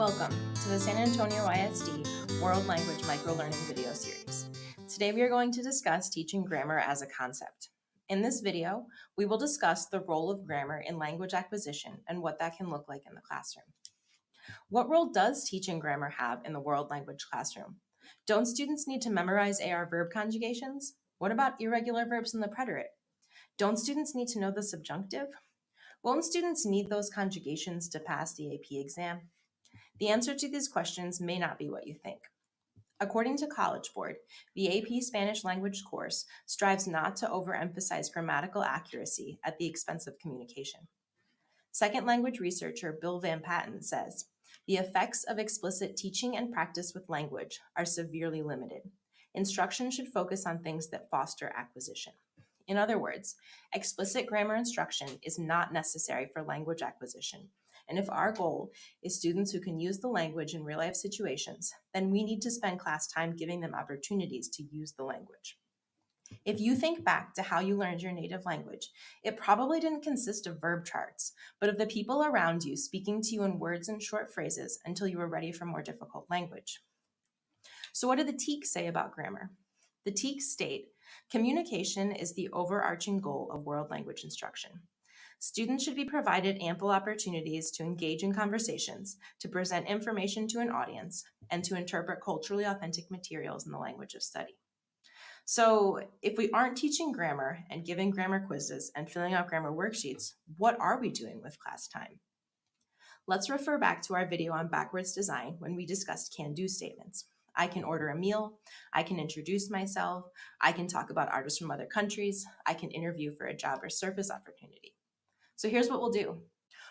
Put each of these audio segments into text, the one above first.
Welcome to the San Antonio ISD World Language Microlearning video series. Today we are going to discuss teaching grammar as a concept. In this video, we will discuss the role of grammar in language acquisition and what that can look like in the classroom. What role does teaching grammar have in the world language classroom? Don't students need to memorize AR verb conjugations? What about irregular verbs in the preterite? Don't students need to know the subjunctive? Won't students need those conjugations to pass the AP exam? The answer to these questions may not be what you think. According to College Board, the AP Spanish language course strives not to overemphasize grammatical accuracy at the expense of communication. Second language researcher Bill Van Patten says, the effects of explicit teaching and practice with language are severely limited. Instruction should focus on things that foster acquisition. In other words, explicit grammar instruction is not necessary for language acquisition. And if our goal is students who can use the language in real-life situations, then we need to spend class time giving them opportunities to use the language. If you think back to how you learned your native language, it probably didn't consist of verb charts, but of the people around you speaking to you in words and short phrases until you were ready for more difficult language. So what do the TEKS say about grammar? The TEKS state, communication is the overarching goal of world language instruction. Students should be provided ample opportunities to engage in conversations, to present information to an audience, and to interpret culturally authentic materials in the language of study. So if we aren't teaching grammar and giving grammar quizzes and filling out grammar worksheets, what are we doing with class time? Let's refer back to our video on backwards design when we discussed can-do statements. I can order a meal, I can introduce myself, I can talk about artists from other countries, I can interview for a job or service opportunity. So here's what we'll do.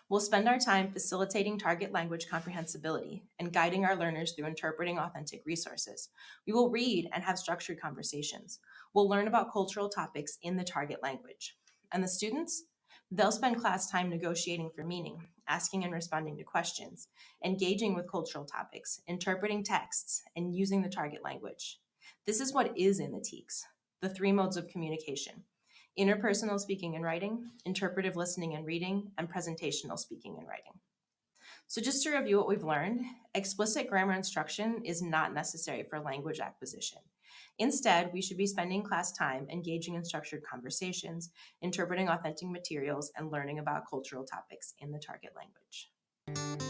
We'll spend our time facilitating target language comprehensibility and guiding our learners through interpreting authentic resources. We will read and have structured conversations. We'll learn about cultural topics in the target language. And the students? They'll spend class time negotiating for meaning, asking and responding to questions, engaging with cultural topics, interpreting texts, and using the target language. This is what is in the TEKS, the three modes of communication: interpersonal speaking and writing, interpretive listening and reading, and presentational speaking and writing. So just to review what we've learned, explicit grammar instruction is not necessary for language acquisition. Instead, we should be spending class time engaging in structured conversations, interpreting authentic materials, and learning about cultural topics in the target language.